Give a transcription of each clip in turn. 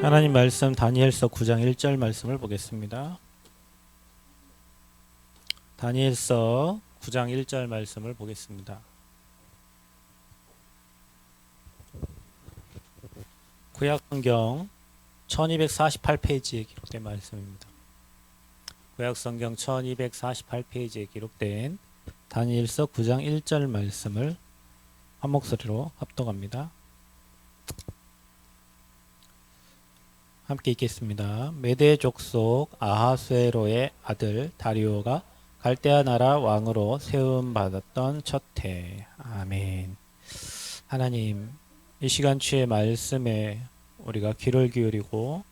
하나님 말씀 다니엘서 9장 1절 말씀을 보겠습니다. 다니엘서 9장 1절 말씀을 보겠습니다. 구약성경 1248페이지에 기록된 말씀입니다. 구약성경 1248페이지에 기록된 다니엘서 9장 1절 말씀을 한 목소리로 합독합니다. 함께 읽겠습니다. 메대 족속 아하수에로의 아들 다리오가 갈대아 나라 왕으로 세움 받았던 첫 해. 아멘. 하나님, 이 시간 주의 말씀에 우리가 귀를 기울이고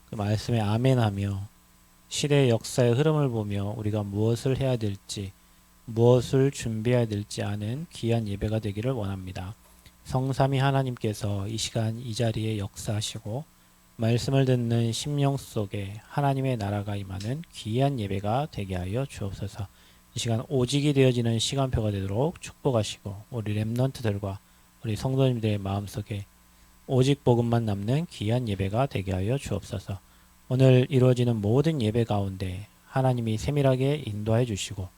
그 말씀에 아멘하며 시대의 역사의 흐름을 보며 우리가 무엇을 해야 될지, 무엇을 준비해야 될지 아는 귀한 예배가 되기를 원합니다. 성삼위 하나님께서 이 시간 이 자리에 역사하시고 말씀을 듣는 심령 속에 하나님의 나라가 임하는 귀한 예배가 되게 하여 주옵소서. 이 시간 오직이 되어지는 시간표가 되도록 축복하시고 우리 렘넌트들과 우리 성도님들의 마음속에 오직 복음만 남는 귀한 예배가 되게 하여 주옵소서. 오늘 이루어지는 모든 예배 가운데 하나님이 세밀하게 인도해 주시고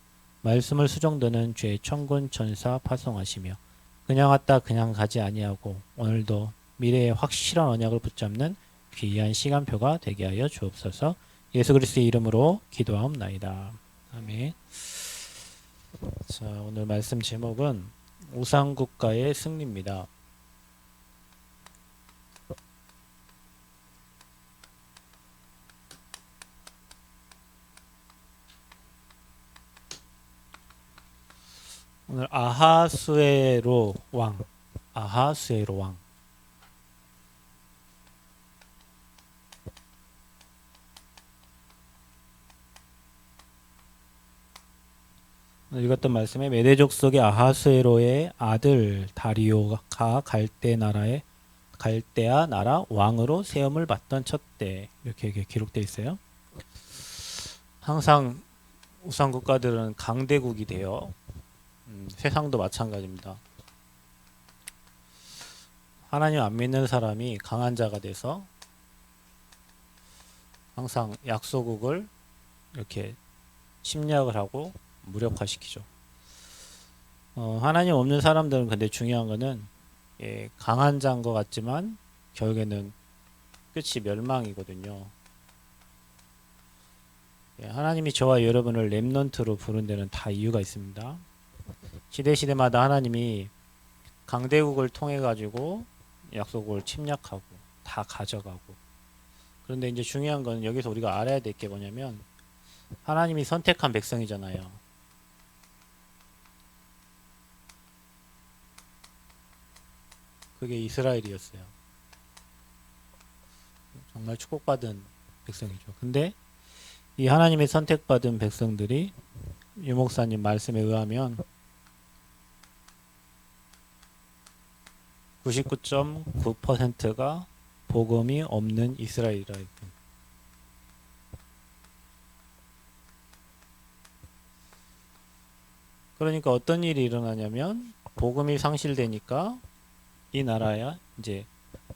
말씀을 수종드는 죄의 천군 천사 파송하시며 그냥 왔다 그냥 가지 아니하고 오늘도 미래의 확실한 언약을 붙잡는 귀한 시간표가 되게 하여 주옵소서. 예수 그리스도의 이름으로 기도하옵나이다. 아멘. 자, 오늘 말씀 제목은 우상국가의 승리입니다. 오늘 아하수에로 왕, 아하수에로 왕. 읽었던 말씀에 메대족 속의 아하수에로의 아들 다리오가 갈대아 나라 왕으로 세움을 받던 첫 때, 이렇게 기록되어 있어요. 항상 우상 국가들은 강대국이 되어 세상도 마찬가지입니다. 하나님 안 믿는 사람이 강한 자가 돼서 항상 약소국을 이렇게 침략을 하고 무력화시키죠. 하나님 없는 사람들은 근데 중요한 거는 강한 자인 것 같지만 결국에는 끝이 멸망이거든요. 하나님이 저와 여러분을 렘넌트로 부른 데는 다 이유가 있습니다. 시대마다 하나님이 강대국을 통해 가지고 약속을 침략하고 다 가져가고, 그런데 이제 중요한 건 여기서 우리가 알아야 될 게 뭐냐면 하나님이 선택한 백성이잖아요. 그게 이스라엘이었어요. 정말 축복받은 백성이죠. 근데 이 하나님의 선택받은 백성들이 유목사님 말씀에 의하면 99.9%가 복음이 없는 이스라엘이라 했고, 그러니까 어떤 일이 일어나냐면 복음이 상실되니까 이 나라에 이제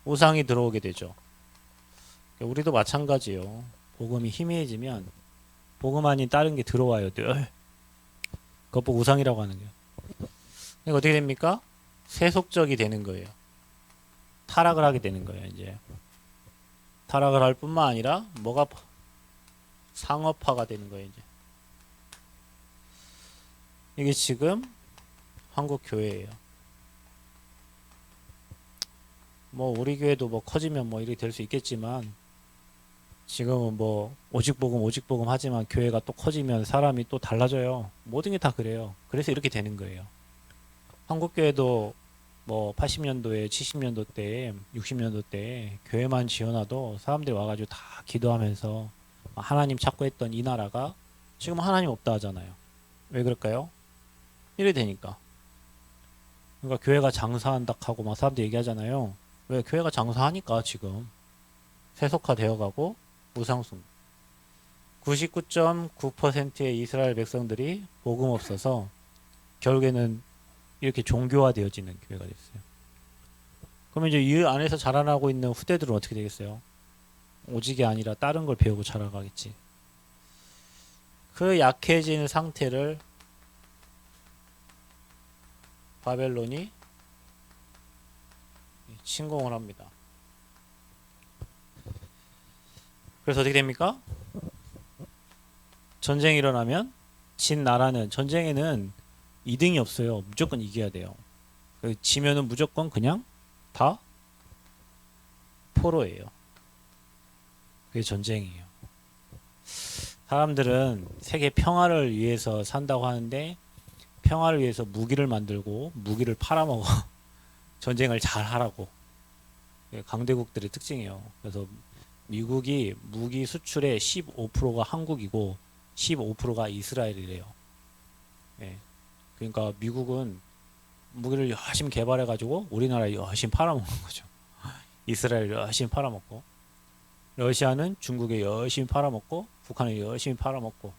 우상이 들어오게 되죠. 우리도 마찬가지예요. 복음이 희미해지면 복음 아닌 다른 게 들어와요. 늘 그것 보고 우상이라고 하는 거예요. 그러니까 어떻게 됩니까? 세속적이 되는 거예요. 타락을 하게 되는 거예요. 이제 타락을 할 뿐만 아니라 뭐가 상업화가 되는 거예요. 이제 이게 지금 한국 교회예요. 뭐 우리 교회도 뭐 커지면 뭐 이렇게 될 수 있겠지만 지금은 뭐 오직 복음 하지만 교회가 또 커지면 사람이 또 달라져요. 모든 게 다 그래요. 그래서 이렇게 되는 거예요. 한국 교회도 뭐 80년도에 70년도 때 60년도 때 교회만 지어놔도 사람들이 와가지고 다 기도하면서 하나님 찾고 했던 이 나라가 지금 하나님 없다 하잖아요. 왜 그럴까요? 이래 되니까. 그러니까 교회가 장사한다 하고 막 사람들이 얘기하잖아요. 왜? 교회가 장사하니까 지금 세속화 되어가고 우상숭. 99.9%의 이스라엘 백성들이 복음 없어서 결국에는 이렇게 종교화되어지는 교회가 됐어요. 그러면 이제 이 안에서 자라나고 있는 후대들은 어떻게 되겠어요? 오직이 아니라 다른 걸 배우고 자라가겠지. 그 약해진 상태를 바벨론이 침공을 합니다. 그래서 어떻게 됩니까? 전쟁이 일어나면 진 나라는 전쟁에는 2등이 없어요. 무조건 이겨야 돼요. 지면은 무조건 그냥 다 포로예요. 그게 전쟁이에요. 사람들은 세계 평화를 위해서 산다고 하는데 평화를 위해서 무기를 만들고 무기를 팔아먹어. 전쟁을 잘 하라고. 강대국들의 특징이에요. 그래서 미국이 무기 수출의 15%가 한국이고 15%가 이스라엘이래요. 예. 그러니까 미국은 무기를 열심히 개발해가지고 우리나라에 열심히 팔아먹는 거죠. 이스라엘 열심히 팔아먹고 러시아는 중국에 열심히 팔아먹고 북한에 열심히 팔아먹고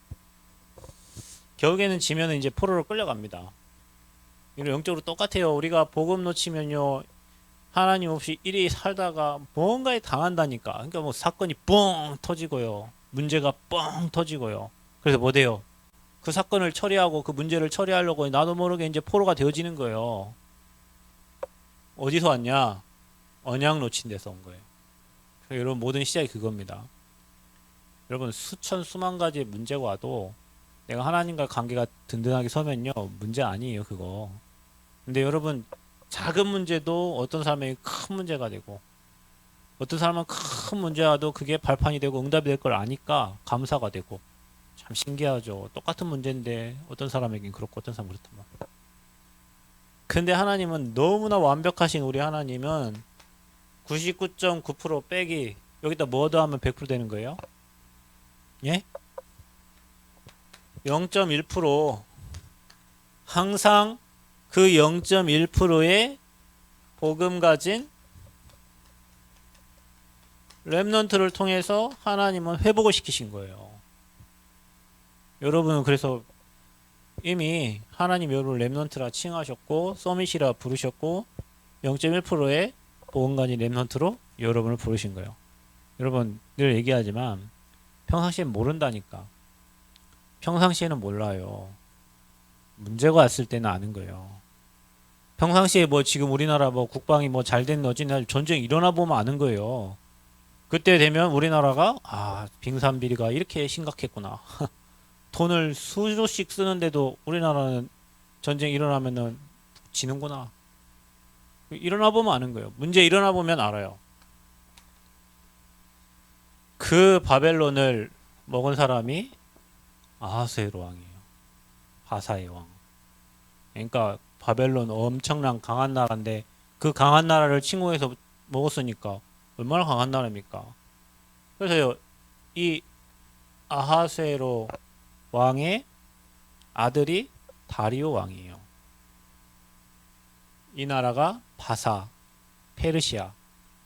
결국에는 지면은 이제 포로로 끌려갑니다. 이런 영적으로 똑같아요. 우리가 복음 놓치면요 하나님 없이 이리 살다가 뭔가에 당한다니까. 그러니까 뭐 사건이 뻥 터지고요. 문제가 뻥 터지고요. 그래서 뭐 돼요? 그 사건을 처리하고 그 문제를 처리하려고 나도 모르게 이제 포로가 되어지는 거예요. 어디서 왔냐? 언약 놓친 데서 온 거예요. 여러분 모든 시작이 그겁니다. 여러분 수천 수만 가지 문제가 와도 내가 하나님과 관계가 든든하게 서면요 문제 아니에요 그거. 근데 여러분 작은 문제도 어떤 사람에게 큰 문제가 되고 어떤 사람은 큰 문제 와도 그게 발판이 되고 응답이 될 걸 아니까 감사가 되고 참 신기하죠. 똑같은 문제인데 어떤 사람에겐 그렇고 어떤 사람은 그렇단 말이에요. 근데 하나님은 너무나 완벽하신 우리 하나님은 99.9% 빼기 여기다 뭐 더하면 100% 되는 거예요? 예? 0.1% 항상 그 0.1%의 복음 가진 렘넌트를 통해서 하나님은 회복을 시키신 거예요. 여러분은 그래서 이미 하나님 여러분을 렘넌트라 칭하셨고 서밋이라 부르셨고 0.1%의 복음 가진 렘넌트로 여러분을 부르신 거예요. 여러분 늘 얘기하지만 평상시엔 모른다니까. 평상시에는 몰라요. 문제가 왔을 때는 아는 거예요. 평상시에 뭐 지금 우리나라 뭐 국방이 뭐 잘 된 어찌나 전쟁 일어나 보면 아는 거예요. 그때 되면 우리나라가 빙산비리가 이렇게 심각했구나. 돈을 수조씩 쓰는데도 우리나라는 전쟁 일어나면은 지는구나. 일어나 보면 아는 거예요. 문제 일어나 보면 알아요. 그 바벨론을 먹은 사람이 아하스웨로 왕이에요. 바사의 왕. 그러니까 바벨론 엄청난 강한 나라인데 그 강한 나라를 침공해서 먹었으니까 얼마나 강한 나라입니까? 그래서 이 아하스웨로 왕의 아들이 다리오 왕이에요. 이 나라가 바사, 페르시아,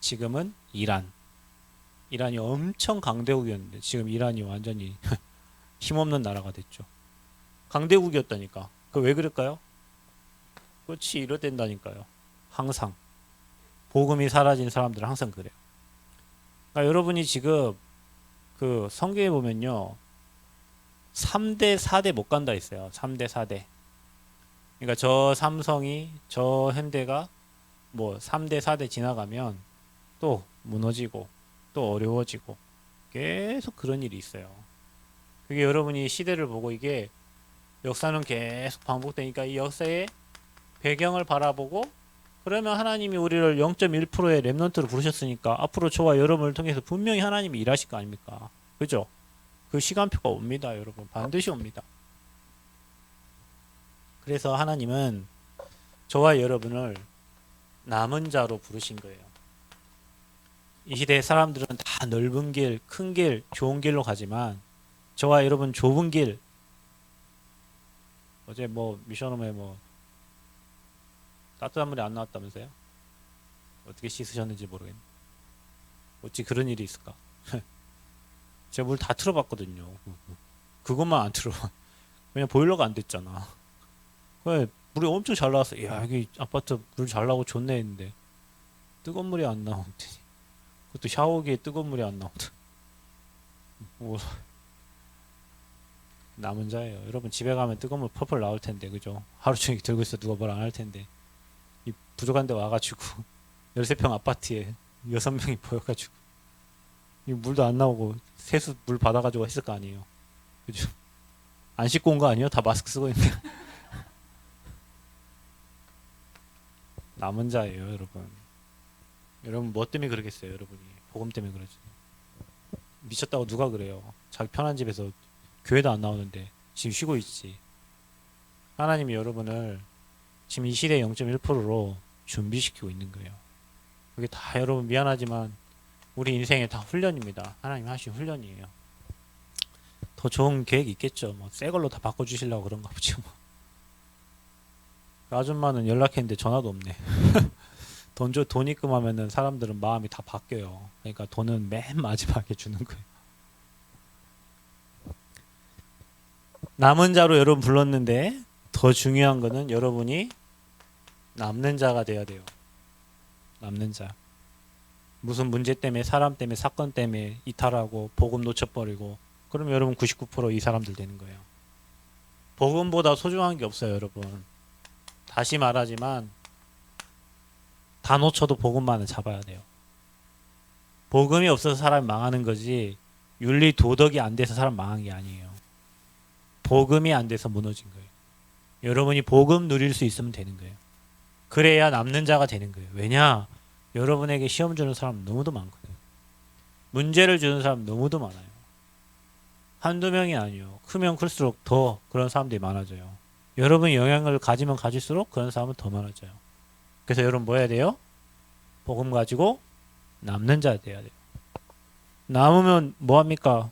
지금은 이란. 이란이 엄청 강대국이었는데 지금 이란이 완전히 힘없는 나라가 됐죠. 강대국이었다니까. 그 왜 그럴까요? 그렇지 이렇댄다니까요. 항상 복음이 사라진 사람들은 항상 그래요. 그러니까 여러분이 지금 그 성경에 보면요 3대 4대 못 간다 있어요. 3대 4대. 그러니까 저 삼성이 저 현대가 뭐 3대 4대 지나가면 또 무너지고 또 어려워지고 계속 그런 일이 있어요. 그게 여러분이 시대를 보고 이게 역사는 계속 반복되니까 이 역사의 배경을 바라보고 그러면 하나님이 우리를 0.1%의 렘넌트로 부르셨으니까 앞으로 저와 여러분을 통해서 분명히 하나님이 일하실 거 아닙니까? 그죠? 그 시간표가 옵니다, 여러분. 반드시 옵니다. 그래서 하나님은 저와 여러분을 남은 자로 부르신 거예요. 이 시대의 사람들은 다 넓은 길, 큰 길, 좋은 길로 가지만 저와 여러분 좁은 길 어제 뭐 미션홈에 뭐 따뜻한 물이 안 나왔다면서요? 어떻게 씻으셨는지 모르겠네. 어찌 그런 일이 있을까? 제가 물 다 틀어봤거든요. 그것만 안 틀어봐. 왜냐 보일러가 안 됐잖아. 왜 물이 엄청 잘 나왔어. 야 여기 아파트 물 잘 나오고 좋네 했는데 뜨거운 물이 안 나오더니 그것도 샤워기에 뜨거운 물이 안 나오더니 뭐 남은 자예요. 여러분 집에 가면 뜨거운 물 펄펄 나올 텐데 그죠? 하루 종일 들고 있어 누가 뭘 안 할 텐데 이 부족한 데 와가지고 13평 아파트에 6명이 보여가지고 이 물도 안 나오고 세수 물 받아가지고 했을 거 아니에요. 그죠? 안 씻고 온 거 아니에요? 다 마스크 쓰고 있는데 남은 자예요, 여러분. 여러분 뭐 때문에 그러겠어요, 여러분이? 복음 때문에 그러지. 미쳤다고 누가 그래요? 자기 편한 집에서 교회도 안 나오는데 지금 쉬고 있지. 하나님이 여러분을 지금 이 시대 0.1%로 준비시키고 있는 거예요. 그게 다 여러분 미안하지만 우리 인생의 다 훈련입니다. 하나님 하신 훈련이에요. 더 좋은 계획이 있겠죠. 뭐 새 걸로 다 바꿔주시려고 그런가 보지 뭐. 그 아줌마는 연락했는데 전화도 없네. 돈 입금하면은 사람들은 마음이 다 바뀌어요. 그러니까 돈은 맨 마지막에 주는 거예요. 남은 자로 여러분 불렀는데 더 중요한 거는 여러분이 남는 자가 돼야 돼요. 남는 자. 무슨 문제 때문에 사람 때문에 사건 때문에 이탈하고 복음 놓쳐버리고 그러면 여러분 99% 이 사람들 되는 거예요. 복음보다 소중한 게 없어요, 여러분. 다시 말하지만 다 놓쳐도 복음만은 잡아야 돼요. 복음이 없어서 사람이 망하는 거지 윤리 도덕이 안 돼서 사람 망한 게 아니에요. 복음이 안 돼서 무너진 거예요. 여러분이 복음 누릴 수 있으면 되는 거예요. 그래야 남는 자가 되는 거예요. 왜냐? 여러분에게 시험 주는 사람 너무도 많거든요. 문제를 주는 사람 너무도 많아요. 한두 명이 아니요. 크면 클수록 더 그런 사람들이 많아져요. 여러분이 영향을 가지면 가질수록 그런 사람은 더 많아져요. 그래서 여러분 뭐 해야 돼요? 복음 가지고 남는 자 돼야 돼요. 남으면 뭐 합니까?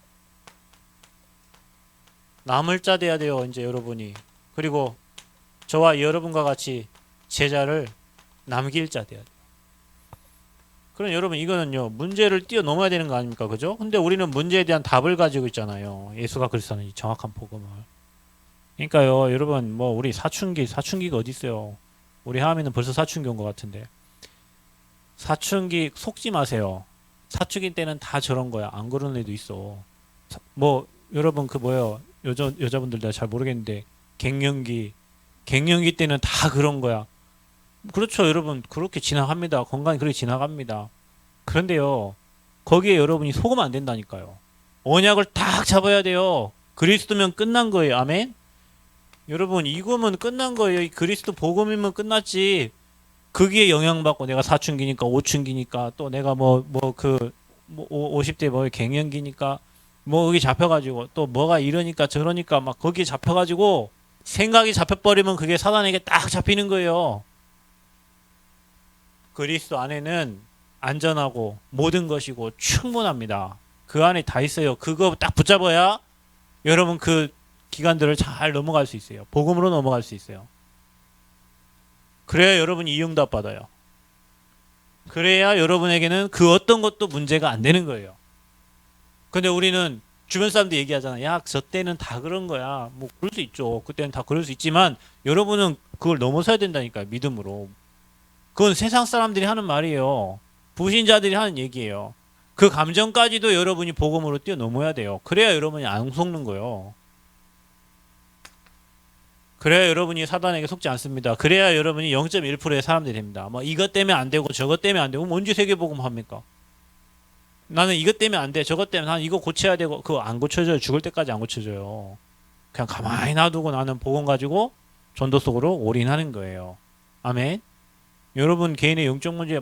남을 자 돼야 돼요. 이제 여러분이. 그리고 저와 여러분과 같이 제자를 남길 자 돼야 돼요. 그럼 여러분 이거는요. 문제를 뛰어넘어야 되는 거 아닙니까? 그죠? 근데 우리는 문제에 대한 답을 가지고 있잖아요. 예수가 그리스도는 이 정확한 복음을. 그러니까요. 여러분 뭐 우리 사춘기가 어디 있어요? 우리 하민은 벌써 사춘기 온 것 같은데. 사춘기 속지 마세요. 사춘기 때는 다 저런 거야. 안 그러는 애도 있어. 뭐 여러분 그 뭐예요? 여자분들 내가 잘 모르겠는데 갱년기 때는 다 그런 거야. 그렇죠, 여러분. 그렇게 지나갑니다. 건강이 그렇게 지나갑니다. 그런데요, 거기에 여러분이 속으면 안 된다니까요. 언약을 딱 잡아야 돼요. 그리스도면 끝난 거예요. 아멘? 여러분, 이거면 끝난 거예요. 이 그리스도 복음이면 끝났지. 거기에 영향받고 내가 사춘기니까, 오춘기니까, 또 내가 50대 갱년기니까, 뭐 여기 잡혀가지고, 또 뭐가 이러니까 저러니까 막 거기에 잡혀가지고, 생각이 잡혀버리면 그게 사단에게 딱 잡히는 거예요. 그리스도 안에는 안전하고 모든 것이고 충분합니다. 그 안에 다 있어요. 그거 딱 붙잡아야 여러분 그 기간들을 잘 넘어갈 수 있어요. 복음으로 넘어갈 수 있어요. 그래야 여러분이 이응답 받아요. 그래야 여러분에게는 그 어떤 것도 문제가 안 되는 거예요. 근데 우리는 주변 사람들 얘기하잖아. 야, 저 때는 다 그런 거야. 뭐 그럴 수 있죠. 그때는 다 그럴 수 있지만 여러분은 그걸 넘어서야 된다니까요. 믿음으로. 그건 세상 사람들이 하는 말이에요. 부신자들이 하는 얘기예요. 그 감정까지도 여러분이 복음으로 뛰어넘어야 돼요. 그래야 여러분이 안 속는 거예요. 그래야 여러분이 사단에게 속지 않습니다. 그래야 여러분이 0.1%의 사람들이 됩니다. 뭐 이것 때문에 안 되고 저것 때문에 안 되고 뭔지 세계복음 합니까? 나는 이것 때문에 안 돼. 저것 때문에 나는 이거 고쳐야 되고 그거 안 고쳐져요. 죽을 때까지 안 고쳐져요. 그냥 가만히 놔두고 나는 복음 가지고 전도 속으로 올인하는 거예요. 아멘. 여러분 개인의 영적 문제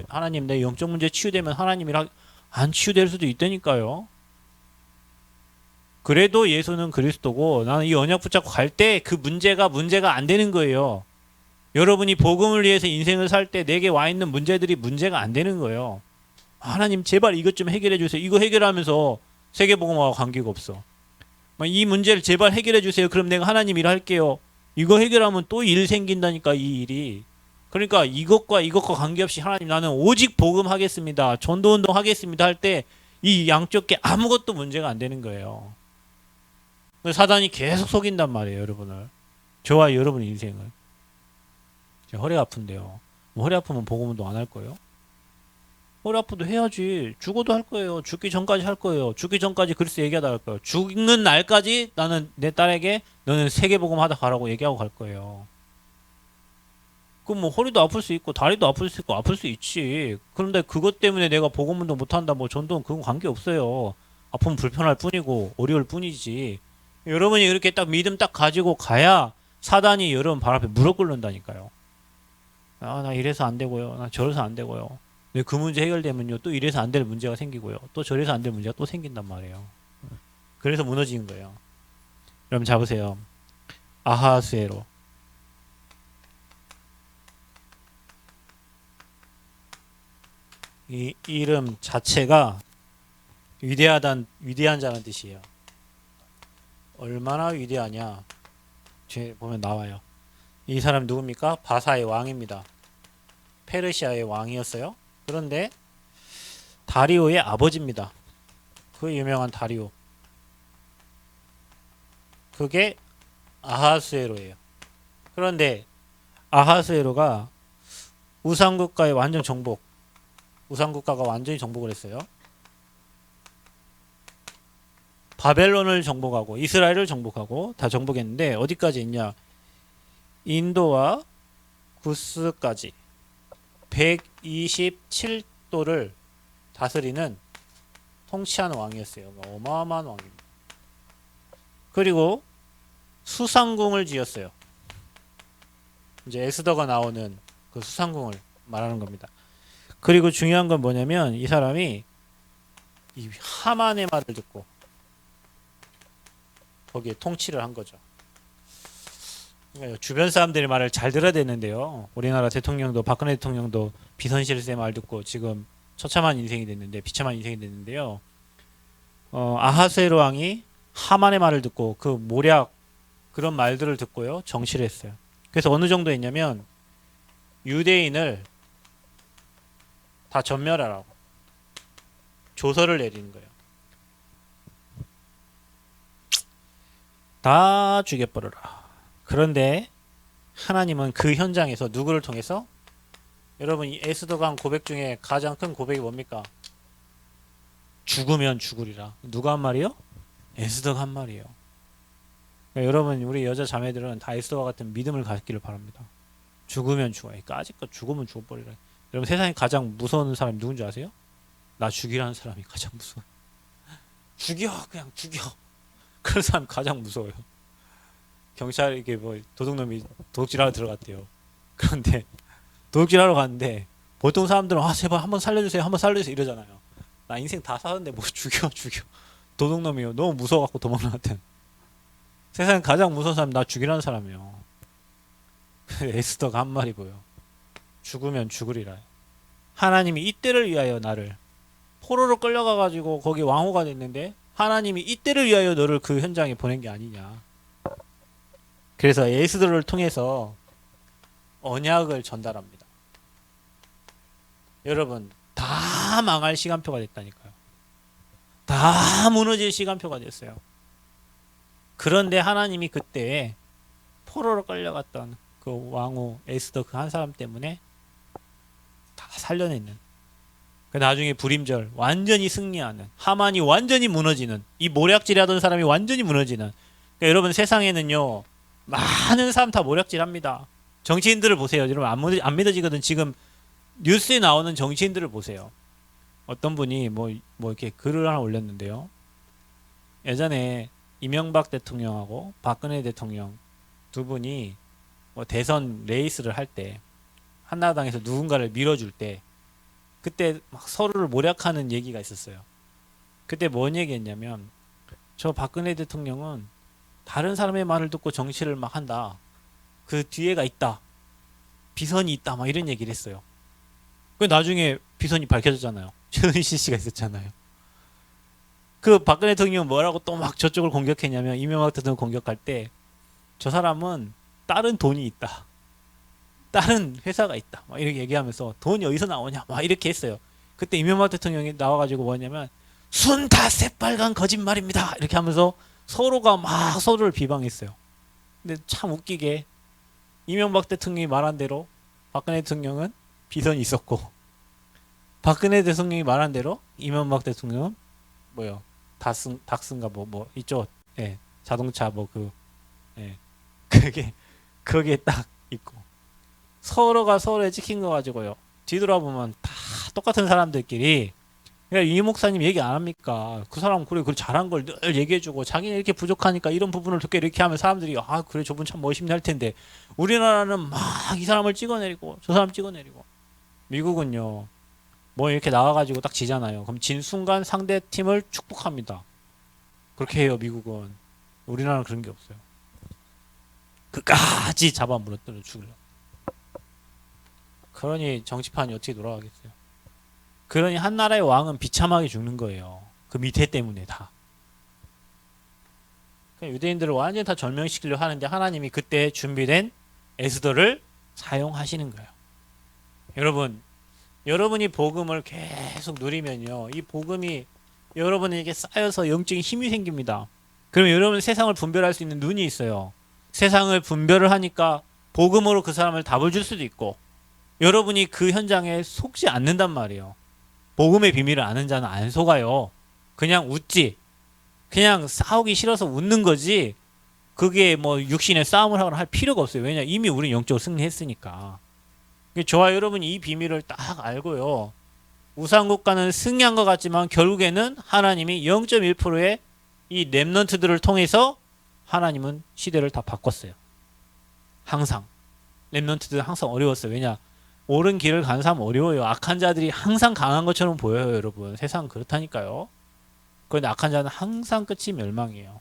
하나님 내 영적 문제 치유되면 하나님이랑 안 치유될 수도 있다니까요. 그래도 예수는 그리스도고 나는 이 언약 붙잡고 갈 때 그 문제가 안 되는 거예요. 여러분이 복음을 위해서 인생을 살 때 내게 와 있는 문제들이 문제가 안 되는 거예요. 하나님 제발 이것 좀 해결해 주세요. 이거 해결하면서 세계복음하고 관계가 없어. 이 문제를 제발 해결해 주세요. 그럼 내가 하나님 일 할게요. 이거 해결하면 또 일 생긴다니까 이 일이. 그러니까 이것과 관계없이 하나님 나는 오직 복음하겠습니다. 전도운동 하겠습니다 할 때 이 양쪽 게 아무것도 문제가 안 되는 거예요. 사단이 계속 속인단 말이에요. 여러분을. 저와 여러분 인생을. 허리가 아픈데요. 뭐 허리 아프면 복음운동 안 할 거예요? 허리 아파도 해야지. 죽어도 할 거예요. 죽기 전까지 할 거예요. 죽기 전까지 그리스도 얘기하다 갈 거예요. 죽는 날까지 나는 내 딸에게 너는 세계복음 하다 가라고 얘기하고 갈 거예요. 그럼 뭐 허리도 아플 수 있고 다리도 아플 수 있고 아플 수 있지. 그런데 그것 때문에 내가 복음운동 못한다 뭐 전도는 그건 관계 없어요. 아프면 불편할 뿐이고 어려울 뿐이지. 여러분이 이렇게 딱 믿음 딱 가지고 가야 사단이 여러분 발 앞에 무릎 꿇는다니까요. 아, 나 이래서 안 되고요. 나 저래서 안 되고요. 근데 그 문제 해결되면요. 또 이래서 안 될 문제가 생기고요. 또 저래서 안 될 문제가 또 생긴단 말이에요. 그래서 무너지는 거예요. 여러분 잡으세요. 아하수에로. 이 이름 자체가 위대한 자는 뜻이에요. 얼마나 위대하냐? 뒤에 보면 나와요. 이 사람 누굽니까? 바사의 왕입니다. 페르시아의 왕이었어요. 그런데 다리오의 아버지입니다. 그 유명한 다리오. 그게 아하수에로예요. 그런데 아하수에로가 우상국가의 완전 정복. 우상국가가 완전히 정복을 했어요. 바벨론을 정복하고 이스라엘을 정복하고 다 정복했는데 어디까지 있냐? 인도와 구스까지 127도를 다스리는 통치하는 왕이었어요. 어마어마한 왕입니다. 그리고 수상궁을 지었어요. 이제 에스더가 나오는 그 수상궁을 말하는 겁니다. 그리고 중요한 건 뭐냐면 이 사람이 이 하만의 말을 듣고 거기에 통치를 한 거죠. 그러니까 주변 사람들의 말을 잘 들어야 되는데요. 우리나라 대통령도 박근혜 대통령도 비선실세 말 듣고 지금 처참한 인생이 됐는데 비참한 인생이 됐는데요. 아하스웨로 왕이 하만의 말을 듣고 그 모략 그런 말들을 듣고요. 정치를 했어요. 그래서 어느 정도 했냐면 유대인을 다 전멸하라고 조서를 내리는 거예요. 다 죽여버려라. 그런데 하나님은 그 현장에서 누구를 통해서 여러분 이 에스더가 한 고백 중에 가장 큰 고백이 뭡니까? 죽으면 죽으리라. 누가 한 말이요? 에스더가 한 말이에요. 그러니까 여러분 우리 여자 자매들은 다 에스더와 같은 믿음을 갖기를 바랍니다. 죽으면 죽어요. 까짓것 죽으면 죽어버리라. 여러분 세상에 가장 무서운 사람이 누군지 아세요? 나 죽이라는 사람이 가장 무서워. 죽여 그냥 죽여. 그런 사람 가장 무서워요. 경찰 이게 뭐 도둑놈이 도둑질하러 들어갔대요. 그런데 도둑질하러 갔는데 보통 사람들은 아 제발 한번 살려주세요 한번 살려주세요 이러잖아요. 나 인생 다 사는데 뭐 죽여 도둑놈이요. 너무 무서워갖고 도망나한테. 세상에 가장 무서운 사람 나 죽이라는 사람이에요. 에스더가 한 말이고요. 죽으면 죽으리라. 하나님이 이때를 위하여 나를 포로로 끌려가가지고 거기 왕후가 됐는데 하나님이 이때를 위하여 너를 그 현장에 보낸 게 아니냐. 그래서 에스더를 통해서 언약을 전달합니다. 여러분 다 망할 시간표가 됐다니까요. 다 무너질 시간표가 됐어요. 그런데 하나님이 그때 포로로 끌려갔던 그 왕후 에스더 그 한 사람 때문에 다 살려내는. 그 나중에 불임절 완전히 승리하는 하만이 완전히 무너지는 이 모략질하던 사람이 완전히 무너지는. 그러니까 여러분 세상에는요 많은 사람 다 모략질합니다. 정치인들을 보세요. 여러분 안 믿어지거든. 지금 뉴스에 나오는 정치인들을 보세요. 어떤 분이 뭐 이렇게 글을 하나 올렸는데요. 예전에 이명박 대통령하고 박근혜 대통령 두 분이 뭐 대선 레이스를 할 때 한나라당에서 누군가를 밀어줄 때 그때 막 서로를 모략하는 얘기가 있었어요. 그때 뭔 얘기했냐면 저 박근혜 대통령은 다른 사람의 말을 듣고 정치를 막 한다. 그 뒤에가 있다. 비선이 있다. 막 이런 얘기를 했어요. 그 나중에 비선이 밝혀졌잖아요. 최은실 씨가 있었잖아요. 그 박근혜 대통령은 뭐라고 또 막 저쪽을 공격했냐면 이명박 대통령 공격할 때 저 사람은 다른 돈이 있다. 다른 회사가 있다. 막 이렇게 얘기하면서 돈이 어디서 나오냐. 막 이렇게 했어요. 그때 이명박 대통령이 나와가지고 뭐냐면 순 다 새빨간 거짓말입니다. 이렇게 하면서 서로가 막 서로를 비방했어요. 근데 참 웃기게 이명박 대통령이 말한 대로 박근혜 대통령은 비선이 있었고 박근혜 대통령이 말한 대로 이명박 대통령은 뭐요? 닥슨가 뭐 이쪽 예, 자동차 예, 그게 그게 딱 있고 서로가 서로에 찍힌 거 가지고요. 뒤돌아보면 다 똑같은 사람들끼리 그러니까 이 목사님 얘기 안 합니까? 그 사람 그래 그 잘한 걸 늘 얘기해주고 자기는 이렇게 부족하니까 이런 부분을 어떻게 이렇게 하면 사람들이 아 그래 저분 참 멋있네 할 텐데 우리나라는 막 이 사람을 찍어내리고 저 사람 찍어내리고 미국은요 뭐 이렇게 나와가지고 딱 지잖아요. 그럼 진 순간 상대 팀을 축복합니다. 그렇게 해요 미국은. 우리나라는 그런 게 없어요. 끝까지 잡아 무너뜨려 죽으려. 그러니 정치판이 어떻게 돌아가겠어요? 그러니 한 나라의 왕은 비참하게 죽는 거예요. 그 밑에 때문에 다. 그러니까 유대인들을 완전히 다 절명시키려 하는데 하나님이 그때 준비된 에스더를 사용하시는 거예요. 여러분, 여러분이 복음을 계속 누리면요. 이 복음이 여러분에게 쌓여서 영적인 힘이 생깁니다. 그럼 여러분 세상을 분별할 수 있는 눈이 있어요. 세상을 분별을 하니까 복음으로 그 사람을 답을 줄 수도 있고 여러분이 그 현장에 속지 않는단 말이에요. 복음의 비밀을 아는 자는 안 속아요. 그냥 웃지. 그냥 싸우기 싫어서 웃는 거지. 그게 뭐 육신의 싸움을 하거나 할 필요가 없어요. 왜냐 이미 우리는 영적으로 승리했으니까. 저와 여러분이 이 비밀을 딱 알고요. 우상국가는 승리한 것 같지만 결국에는 하나님이 0.1%의 이 렘넌트들을 통해서 하나님은 시대를 다 바꿨어요. 항상. 렘넌트들은 항상 어려웠어요. 왜냐 옳은 길을 가는 사람 어려워요. 악한 자들이 항상 강한 것처럼 보여요, 여러분. 세상은 그렇다니까요. 그런데 악한 자는 항상 끝이 멸망이에요.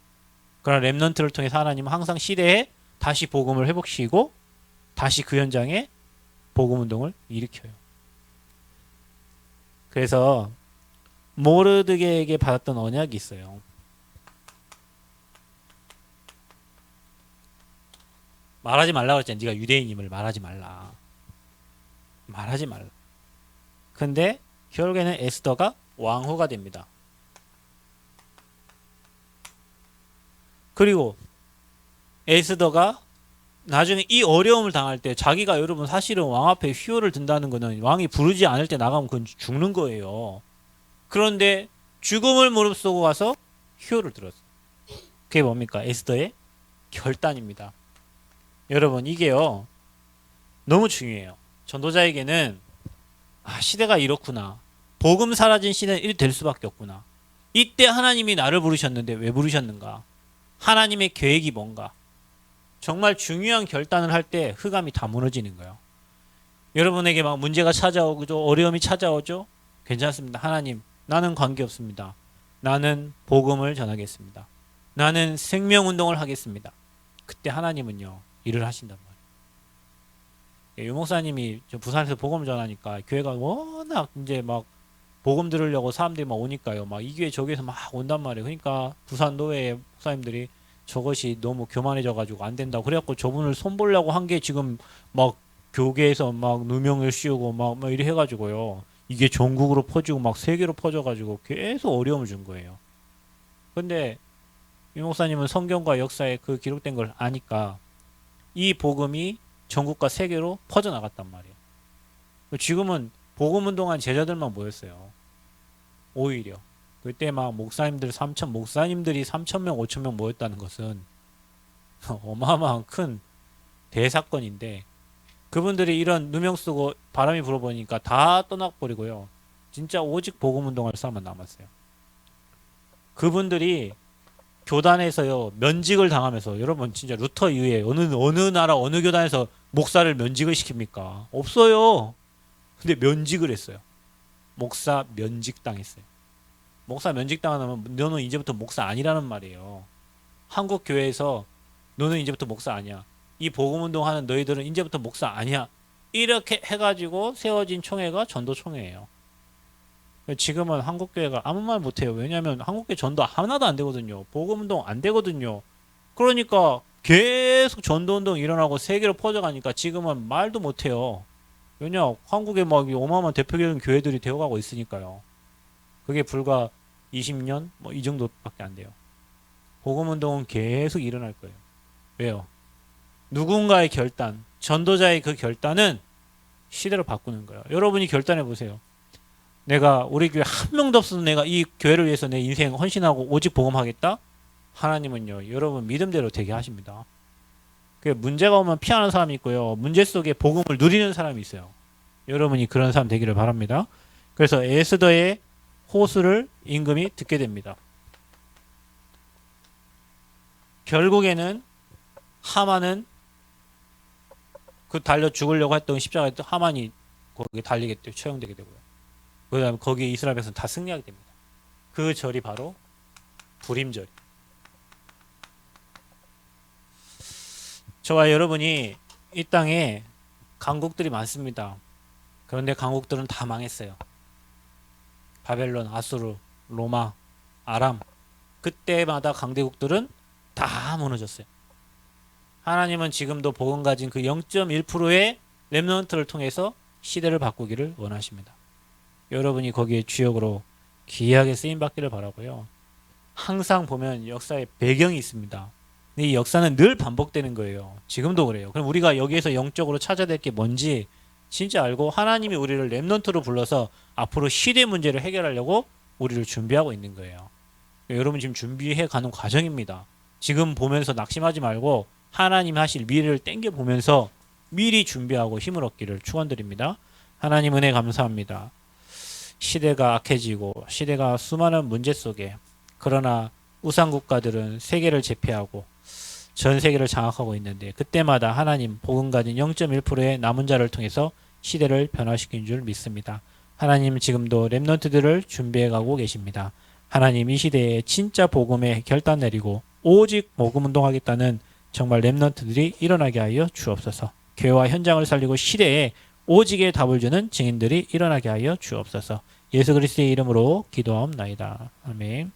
그러나 렘넌트를 통해서 하나님은 항상 시대에 다시 복음을 회복시키고 다시 그 현장에 복음 운동을 일으켜요. 그래서 모르드게에게 받았던 언약이 있어요. 말하지 말라고 했잖아. 네가 유대인임을 말하지 말라. 말하지 말라. 근데 결국에는 에스더가 왕후가 됩니다. 그리고 에스더가 나중에 이 어려움을 당할 때 자기가 여러분 사실은 왕 앞에 휘호를 든다는 거는 왕이 부르지 않을 때 나가면 그건 죽는 거예요. 그런데 죽음을 무릅쓰고 가서 휘호를 들었어요. 그게 뭡니까? 에스더의 결단입니다. 여러분 이게요 너무 중요해요. 전도자에게는 시대가 이렇구나. 복음 사라진 시대는 이렇게 될 수밖에 없구나. 이때 하나님이 나를 부르셨는데 왜 부르셨는가? 하나님의 계획이 뭔가? 정말 중요한 결단을 할 때 흑암이 다 무너지는 거예요. 여러분에게 막 문제가 찾아오죠. 어려움이 찾아오죠. 괜찮습니다. 하나님 나는 관계없습니다. 나는 복음을 전하겠습니다. 나는 생명운동을 하겠습니다. 그때 하나님은요 일을 하신단 말이에요. 유 목사님이 부산에서 복음을 전하니까 교회가 워낙 이제 막 복음 들으려고 사람들이 막 오니까요. 막 이 교회 저 교회에서 막 온단 말이에요. 그러니까 부산 노회 목사님들이 저것이 너무 교만해져 가지고 안 된다고 그래갖고 저분을 손보려고 한 게 지금 막 교계에서 막 누명을 씌우고 막 이래 해가지고요. 이게 전국으로 퍼지고 막 세계로 퍼져가지고 계속 어려움을 준 거예요. 근데 유 목사님은 성경과 역사에 그 기록된 걸 아니까 이 복음이 전국과 세계로 퍼져나갔단 말이에요. 지금은 복음 운동한 제자들만 모였어요. 오히려 그때 막 목사님들이 3,000명 5,000명 모였다는 것은 어마어마한 큰 대사건인데 그분들이 이런 누명 쓰고 바람이 불어보니까 다 떠나버리고요. 진짜 오직 복음 운동할 사람만 남았어요. 그분들이 교단에서요 면직을 당하면서 여러분 진짜 루터 이후에 어느 나라 어느 교단에서 목사를 면직을 시킵니까? 없어요. 근데 면직을 했어요. 목사 면직 당했어요. 목사 면직 당하면 너는 이제부터 목사 아니라는 말이에요. 한국 교회에서 너는 이제부터 목사 아니야. 이 복음 운동하는 너희들은 이제부터 목사 아니야. 이렇게 해가지고 세워진 총회가 전도총회예요. 지금은 한국교회가 아무 말 못해요. 왜냐하면 한국교회 전도 하나도 안 되거든요. 복음운동 안 되거든요. 그러니까 계속 전도운동 일어나고 세계로 퍼져가니까 지금은 말도 못해요. 왜냐 한국에 막 어마어마한 대표적인 교회들이 되어가고 있으니까요. 그게 불과 20년 뭐 이 정도밖에 안 돼요. 복음운동은 계속 일어날 거예요. 왜요? 누군가의 결단, 전도자의 그 결단은 시대를 바꾸는 거예요. 여러분이 결단해 보세요. 내가 우리 교회 한 명도 없어도 내가 이 교회를 위해서 내 인생 헌신하고 오직 복음하겠다? 하나님은요, 여러분 믿음대로 되게 하십니다. 그 문제가 오면 피하는 사람이 있고요. 문제 속에 복음을 누리는 사람이 있어요. 여러분이 그런 사람 되기를 바랍니다. 그래서 에스더의 호소를 임금이 듣게 됩니다. 결국에는 하만은 그 달려 죽으려고 했던 십자가에 하만이 거기에 달리게 되고 처형되게 되고요. 그 다음에 거기에 이스라엘 백성은 다 승리하게 됩니다. 그 절이 바로 불임절. 저와 여러분이 이 땅에 강국들이 많습니다. 그런데 강국들은 다 망했어요. 바벨론, 아수르, 로마, 아람. 그때마다 강대국들은 다 무너졌어요. 하나님은 지금도 복음 가진 그 0.1%의 렘넌트를 통해서 시대를 바꾸기를 원하십니다. 여러분이 거기에 주역으로 귀하게 쓰임받기를 바라고요. 항상 보면 역사의 배경이 있습니다. 이 역사는 늘 반복되는 거예요. 지금도 그래요. 그럼 우리가 여기에서 영적으로 찾아야 될 게 뭔지 진짜 알고 하나님이 우리를 렘넌트로 불러서 앞으로 시대 문제를 해결하려고 우리를 준비하고 있는 거예요. 여러분 지금 준비해 가는 과정입니다. 지금 보면서 낙심하지 말고 하나님 하실 미래를 땡겨보면서 미리 준비하고 힘을 얻기를 축원드립니다. 하나님 은혜 감사합니다. 시대가 악해지고 시대가 수많은 문제 속에 그러나 우상국가들은 세계를 제패하고 전 세계를 장악하고 있는데 그때마다 하나님 복음 가진 0.1%의 남은 자를 통해서 시대를 변화시킨 줄 믿습니다. 하나님 지금도 렘넌트들을 준비해 가고 계십니다. 하나님 이 시대에 진짜 복음에 결단 내리고 오직 복음 운동하겠다는 정말 렘넌트들이 일어나게 하여 주옵소서. 교회와 현장을 살리고 시대에 오직의 답을 주는 증인들이 일어나게 하여 주옵소서. 예수 그리스도의 이름으로 기도하옵나이다. 아멘.